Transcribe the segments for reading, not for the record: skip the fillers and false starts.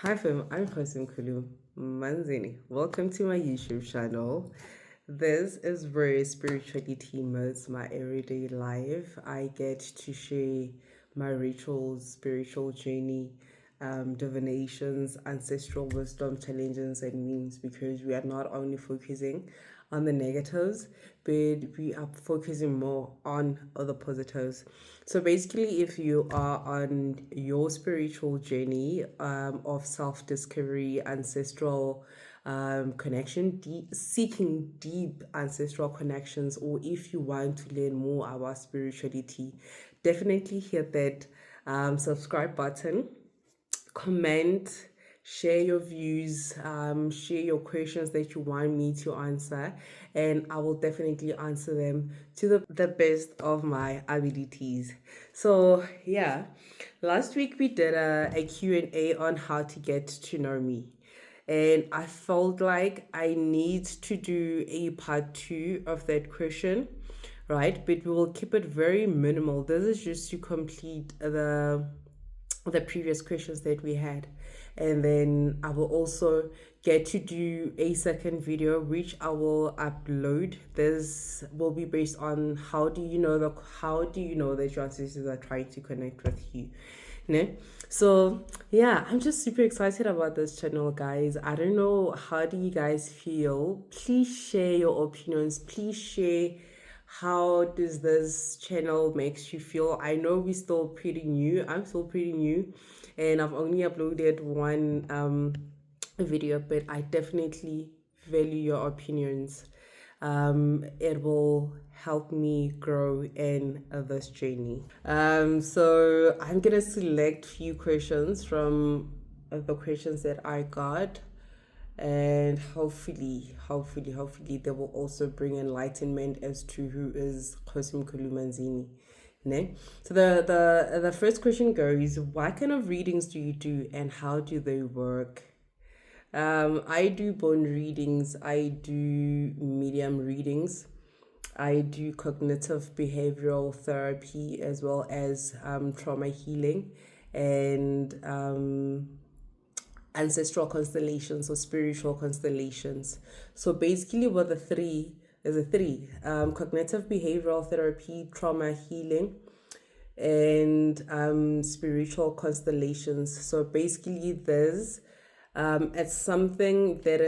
Hi fam, I'm Kgosi Mkhulu Manzini. Welcome to my YouTube channel. This is where spirituality meets my everyday life. I get to share my rituals, spiritual journey, divinations, ancestral wisdom, challenges, and memes because we are not only focusing on the negatives, but we are focusing more on the positives. So basically, if you are on your spiritual journey of self discovery, ancestral connection, seeking deep ancestral connections, or if you want to learn more about spirituality, definitely hit that subscribe button, comment, share your views, share your questions that you want me to answer, and I will definitely answer them to the best of my abilities. So yeah, last week we did a Q&A on how to get to know me. And I felt like I need to do a part 2 of that question, right? But we will keep it very minimal. This is just to complete the previous questions that we had, and then I will also get to do a second video which I will upload. This will be based on how do you know that your ancestors are trying to connect with you. No? So yeah, I'm just super excited about this channel, guys. I don't know, how do you guys feel? Please share your opinions. Please share how does this channel makes you feel. I know we're still pretty new. I'm still pretty new, and I've only uploaded one video, but I definitely value your opinions. It will help me grow in this journey. So I'm gonna select few questions from the questions that I got, and hopefully they will also bring enlightenment as to who is Kgosi Mkhulu Manzini. Ne? So the first question goes, what kind of readings do you do and how do they work? I do bone readings, I do medium readings, I do cognitive behavioral therapy as well as trauma healing, and ancestral constellations or spiritual constellations. So basically, what the three is a three: cognitive behavioral therapy, trauma healing, and spiritual constellations. So basically, there's it's something that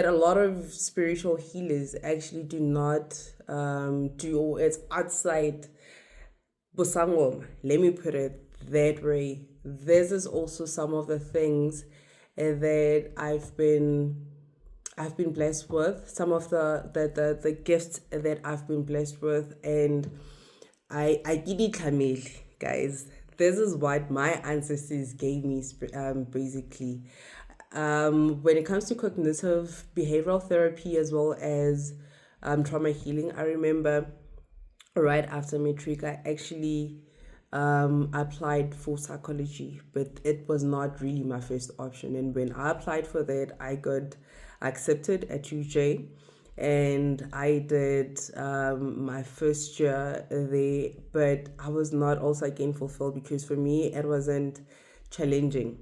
a lot of spiritual healers actually do not do, or it's outside Busangom. Let me put it that way. This is also some of the things that I've been blessed with, some of the gifts that I've been blessed with, and I did it, Kamil, guys. This is what my ancestors gave me, basically. When it comes to cognitive behavioral therapy as well as trauma healing, I remember right after matric, I actually applied for psychology, but it was not really my first option. And when I applied for that, I got accepted at UJ, and I did my first year there, but I was not also again fulfilled because for me it wasn't challenging.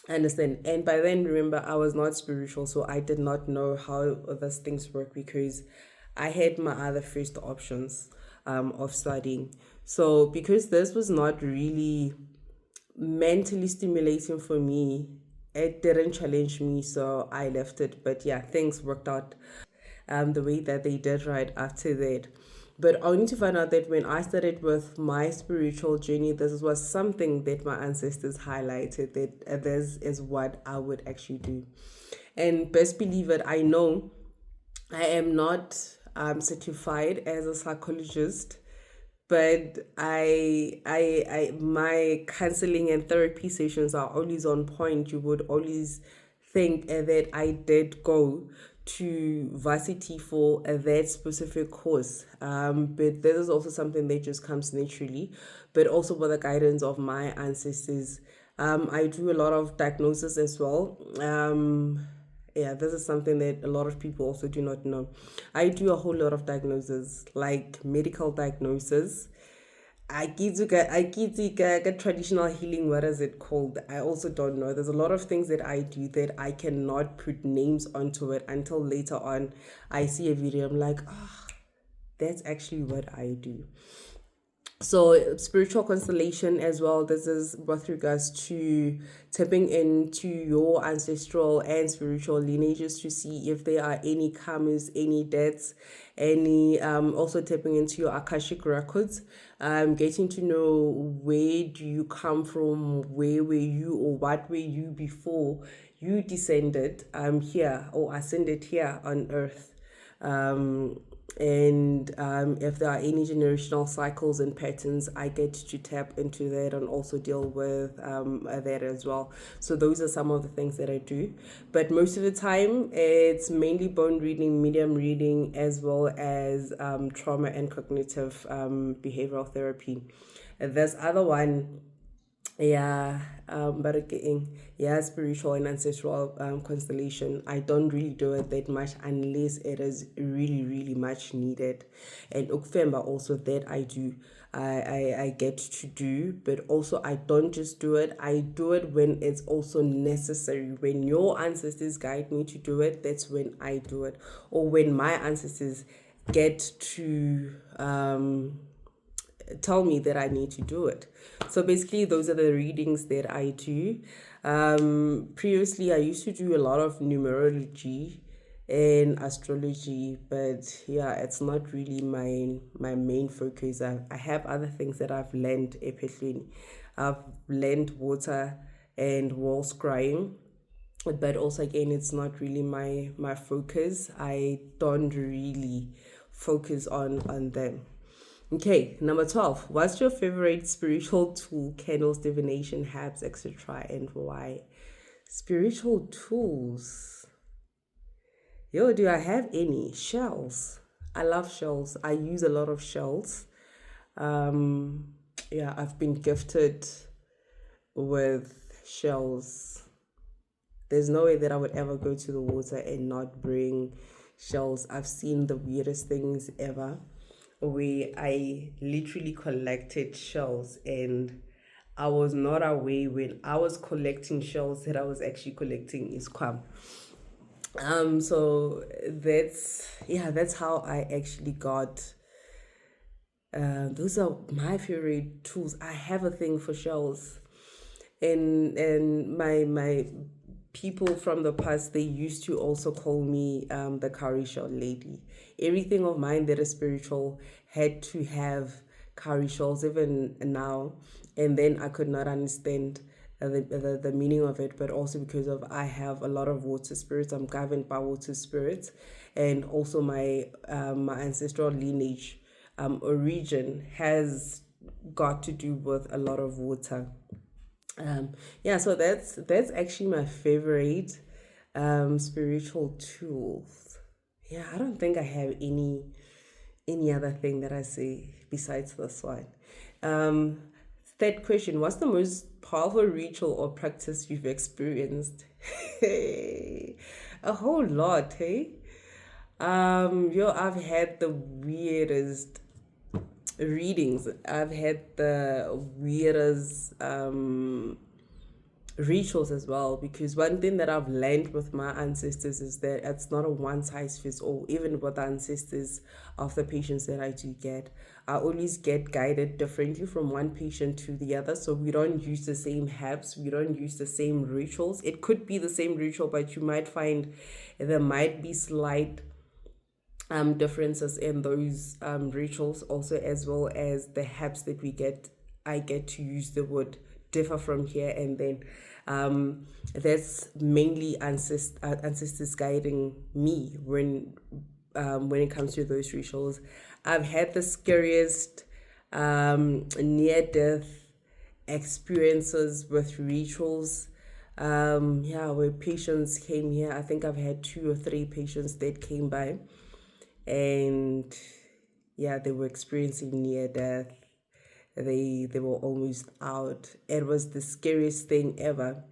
Understand? And by then, remember, I was not spiritual, so I did not know how these things work because I had my other first options of studying. So because this was not really mentally stimulating for me, it didn't challenge me, so I left it. But yeah, things worked out the way that they did right after that. But only to find out that when I started with my spiritual journey, this was something that my ancestors highlighted, that this is what I would actually do. And best believe it, I know I am not certified as a psychologist, but my counseling and therapy sessions are always on point. You would always think that I did go to varsity for that specific course, but this is also something that just comes naturally, but also with the guidance of my ancestors. I do a lot of diagnosis as well. Yeah, this is something that a lot of people also do not know. I do a whole lot of diagnosis, like medical diagnosis. Traditional healing, what is it called? I also don't know. There's a lot of things that I do that I cannot put names onto it until later on I see a video. I'm like, oh, that's actually what I do. So spiritual constellation as well, this is with regards to tapping into your ancestral and spiritual lineages to see if there are any karmas, any debts, any also tapping into your akashic records, getting to know where do you come from, where were you, or what were you before you descended here or ascended here on earth. And if there are any generational cycles and patterns, I get to tap into that and also deal with that as well. So those are some of the things that I do, but most of the time it's mainly bone reading, medium reading, as well as trauma and cognitive behavioral therapy. And there's other one, yeah, but again, yeah, spiritual and ancestral constellation. I don't really do it that much unless it is really, really much needed. And Ukfemba also that I do. I get to do, but also I don't just do it. I do it when it's also necessary. When your ancestors guide me to do it, that's when I do it. Or when my ancestors get to tell me that I need to do it. So basically, those are the readings that I do. Previously, I used to do a lot of numerology and astrology, but yeah, it's not really my main focus. I have other things that I've learned epically. I've learned water and wall scrying, but also again, it's not really my focus. I don't really focus on them. Okay, number 12. What's your favorite spiritual tool, candles, divination, herbs, etc., and why? Spiritual tools. Yo, do I have any? Shells. I love shells. I use a lot of shells. Yeah, I've been gifted with shells. There's no way that I would ever go to the water and not bring shells. I've seen the weirdest things ever, where I literally collected shells, and I was not aware when I was collecting shells that I was actually collecting isquam. So that's how I actually got. Those are my favorite tools. I have a thing for shells, and my people from the past, they used to also call me the cowrie shell lady. Everything of mine that is spiritual had to have cowrie shells, even now. And then I could not understand the meaning of it, but also because of I have a lot of water spirits. I'm governed by water spirits, and also my ancestral lineage origin has got to do with a lot of water. Yeah, so that's actually my favorite spiritual tools. Yeah, I don't think I have any other thing that I say besides this one. Um, Third question: what's the most powerful ritual or practice you've experienced? A whole lot, hey. I've had the weirdest readings. I've had the weirdest rituals as well, because one thing that I've learned with my ancestors is that it's not a one size fits all. Even with the ancestors of the patients that I do get, I always get guided differently from one patient to the other. So we don't use the same herbs, we don't use the same rituals. It could be the same ritual, but you might find there might be slight differences in those rituals, also, as well as the herbs that I get to use, the would differ from here and then. That's mainly ancestors guiding me when it comes to those rituals. I've had the scariest near death experiences with rituals. Where patients came here. I think I've had 2 or 3 patients that came by, and yeah, they were experiencing near death. They were almost out. It was the scariest thing ever.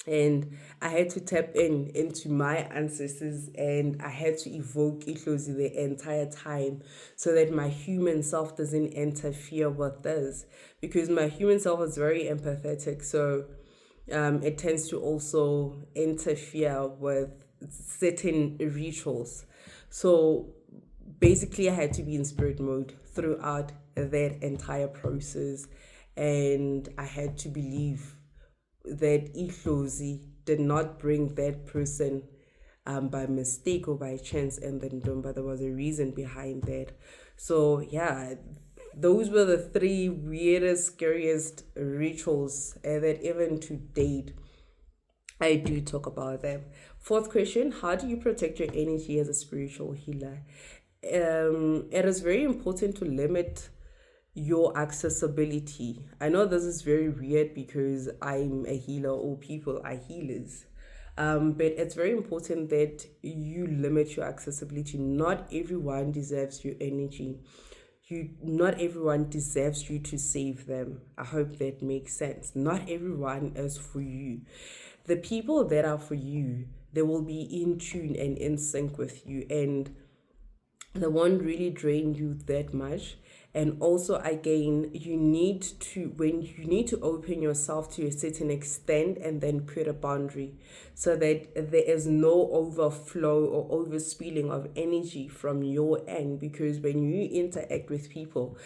And I had to tap into my ancestors, and I had to evoke Kgosi the entire time so that my human self doesn't interfere with this, because my human self is very empathetic, so it tends to also interfere with certain rituals. So basically, I had to be in spirit mode throughout that entire process, and I had to believe that Kgosi did not bring that person by mistake or by chance and then but there was a reason behind that. So yeah, those were the three weirdest, scariest rituals that even to date I do talk about them. Fourth question: how do you protect your energy as a spiritual healer? It is very important to limit your accessibility. I know this is very weird because I'm a healer, or people are healers. But it's very important that you limit your accessibility. Not everyone deserves your energy. Not everyone deserves you to save them. I hope that makes sense. Not everyone is for you. The people that are for you, they will be in tune and in sync with you, and they won't really drain you that much. And also, again, you need to open yourself to a certain extent and then put a boundary so that there is no overflow or overspilling of energy from your end, because when you interact with people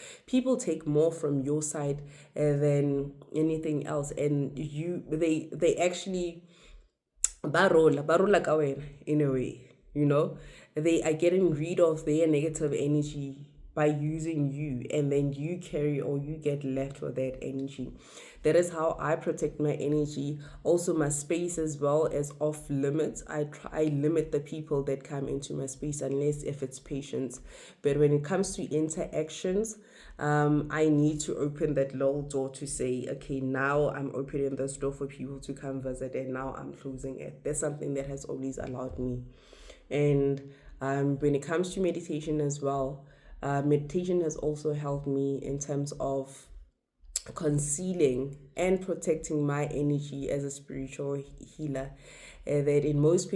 take more from your side than anything else, and they actually barola ka wena in a way, they are getting rid of their negative energy by using you, and then you carry or you get left with that energy. That is how I protect my energy. Also, my space as well as off limits. I limit the people that come into my space, unless if it's patients. But when it comes to interactions, I need to open that little door to say, okay, now I'm opening this door for people to come visit, and now I'm closing it. That's something that has always allowed me. And when it comes to meditation as well, meditation has also helped me in terms of concealing and protecting my energy as a spiritual healer. That in most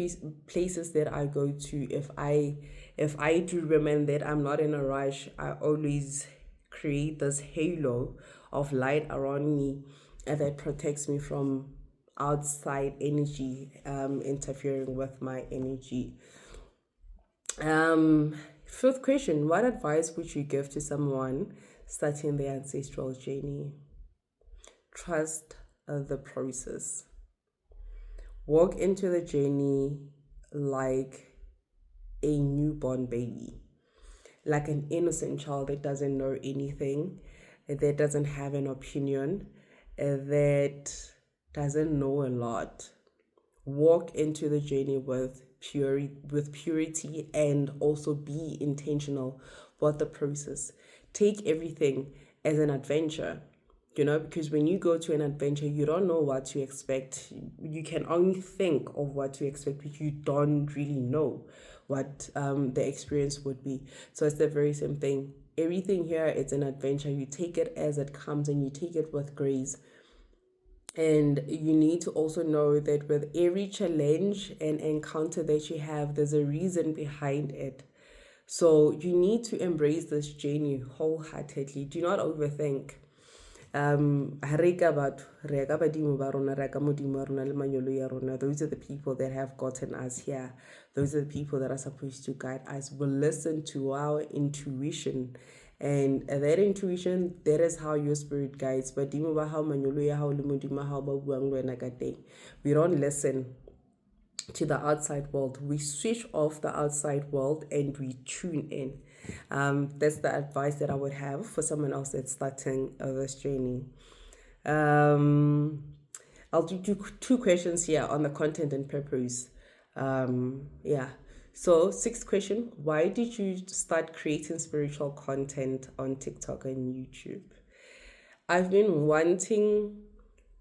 places that I go to, if I do remember that I'm not in a rush, I always create this halo of light around me, and that protects me from outside energy interfering with my energy. Fifth question: what advice would you give to someone starting their ancestral journey? Trust the process. Walk into the journey like a newborn baby, like an innocent child that doesn't know anything, that doesn't have an opinion, that doesn't know a lot. Walk into the journey with purity, and also be intentional about the process. Take everything as an adventure, because when you go to an adventure, you don't know what to expect. You can only think of what to expect, but you don't really know what the experience would be. So it's the very same thing. Everything here, it's an adventure. You take it as it comes, and you take it with grace. And you need to also know that with every challenge and encounter that you have, there's a reason behind it. So you need to embrace this journey wholeheartedly. Do not overthink. Those are the people that have gotten us here. Those are the people that are supposed to guide us. We'll listen to our intuition, and that intuition, that is how your spirit guides. But we don't listen to the outside world. We switch off the outside world and we tune in. That's the advice that I would have for someone else that's starting this journey. I'll do two questions here on the content and purpose. So, sixth question: why did you start creating spiritual content on TikTok and YouTube? I've been wanting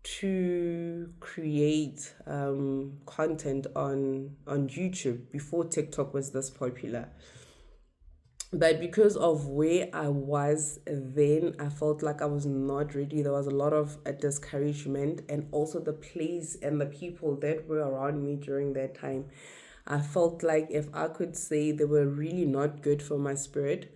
to create content on YouTube before TikTok was this popular. But because of where I was then, I felt like I was not ready. There was a lot of discouragement, and also the place and the people that were around me during that time. I felt like, if I could say, they were really not good for my spirit,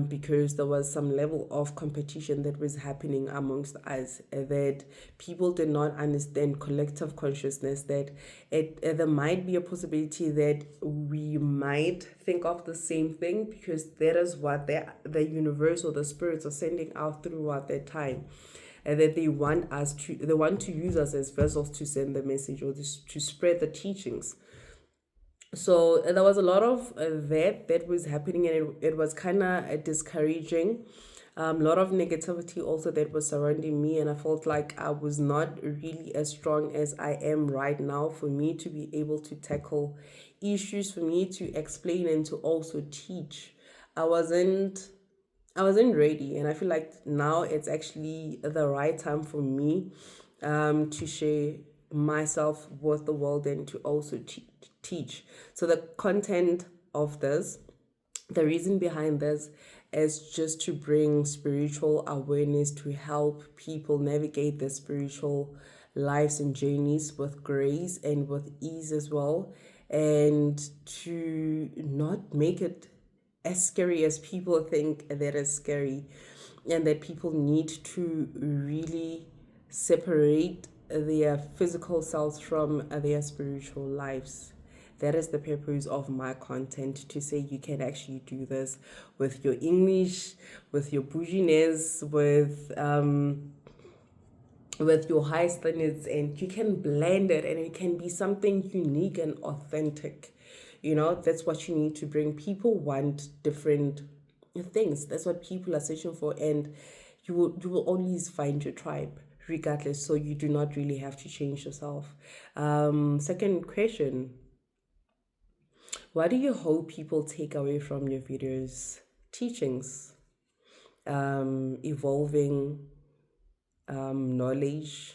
because there was some level of competition that was happening amongst us, that people did not understand collective consciousness, that there might be a possibility that we might think of the same thing, because that is what the universe or the spirits are sending out throughout that time, and that they want to use us as vessels to send the message, or to spread the teachings. So there was a lot of that was happening, and it was kind of discouraging. A lot of negativity also that was surrounding me, and I felt like I was not really as strong as I am right now, for me to be able to tackle issues, for me to explain and to also teach. I wasn't I wasn't ready, and I feel like now it's actually the right time for me, to share myself with the world, and to also teach. So the content of this, the reason behind this, is just to bring spiritual awareness, to help people navigate their spiritual lives and journeys with grace and with ease as well, and to not make it as scary as people think that is scary, and that people need to really separate their physical selves from their spiritual lives. That is the purpose of my content, to say you can actually do this with your English, with your bouginess, with your high standards, and you can blend it, and it can be something unique and authentic. That's what you need to bring. People want different things. That's what people are searching for, and you will always find your tribe regardless, so you do not really have to change yourself. Second question: what do you hope people take away from your videos? Teachings, evolving, knowledge,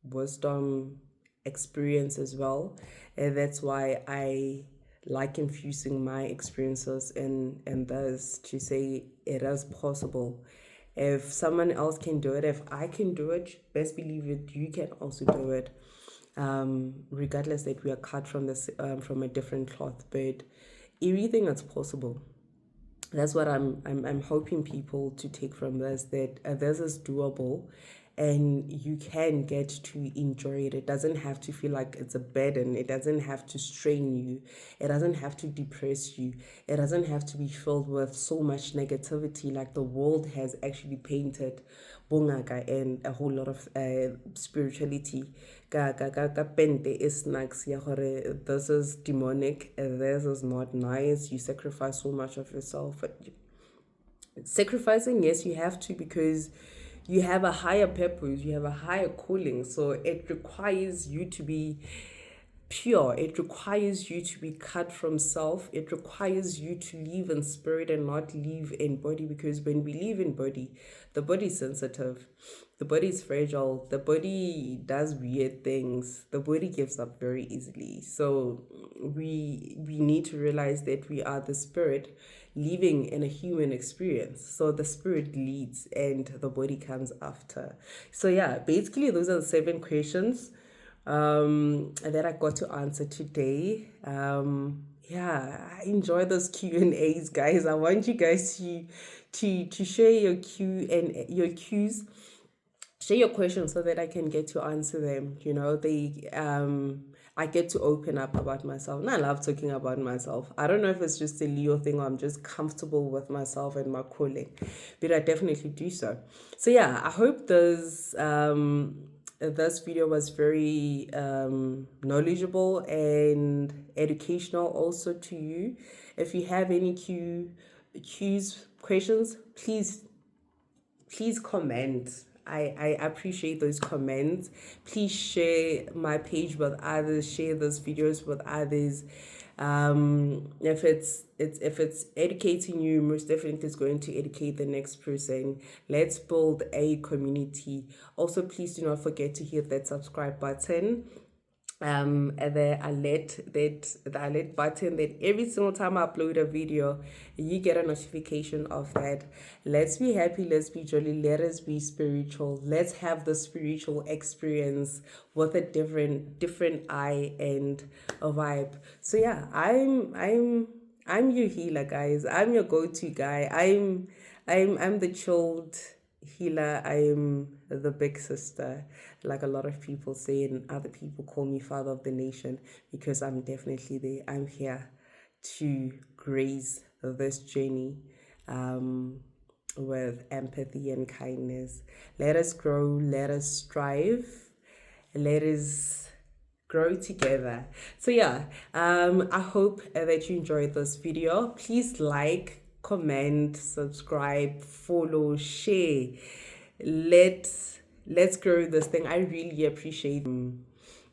wisdom, experience as well. And that's why I like infusing my experiences in this, to say it is possible. If someone else can do it, if I can do it, best believe it, you can also do it. Regardless that we are cut from a different cloth, but everything is possible. That's what I'm hoping people to take from this, that this is doable, and you can get to enjoy it. It doesn't have to feel like it's a burden. It doesn't have to strain you. It doesn't have to depress you. It doesn't have to be filled with so much negativity, like the world has actually painted bongaka and a whole lot of spirituality ka pente e snacks ya gore this is demonic, this is not nice. You sacrifice so much of yourself, but sacrificing, yes, you have to, because you have a higher purpose, you have a higher calling, so it requires you to be pure. It requires you to be cut from self. It requires you to live in spirit and not live in body, because when we live in body, the body is sensitive, the body is fragile, the body does weird things, the body gives up very easily. So we need to realize that we are the spirit living in a human experience. So the spirit leads and the body comes after. So yeah, basically those are the 7 questions that I got to answer today. Yeah, I enjoy those Q&As, guys. I want you guys to share your your Q's, share your questions, so that I can get to answer them. I get to open up about myself, and I love talking about myself. I don't know if it's just a Leo thing, or I'm just comfortable with myself and my calling, but I definitely do so. So yeah, I hope this video was very knowledgeable and educational also to you. If you have any questions, please comment. I appreciate those comments. Please share my page with others, share those videos with others. If it's educating you, most definitely it's going to educate the next person. Let's build a community. Also, please do not forget to hit that subscribe button. the alert button, that every single time I upload a video you get a notification of that. Let's be happy, let's be jolly, let us be spiritual, let's have the spiritual experience with a different eye and a vibe. So yeah, I'm your healer, guys. I'm your go-to guy. I'm the chilled healer. I'm the big sister, like a lot of people say, and other people call me father of the nation, because I'm definitely there. I'm here to grace this journey with empathy and kindness. Let us grow, let us strive, let us grow together. So yeah, I hope that you enjoyed this video. Please like, comment, subscribe, follow, share. Let's grow this thing. I really appreciate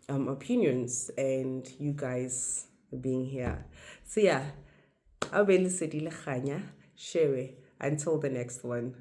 opinions and you guys being here. So yeah, I'll be share. Until the next one.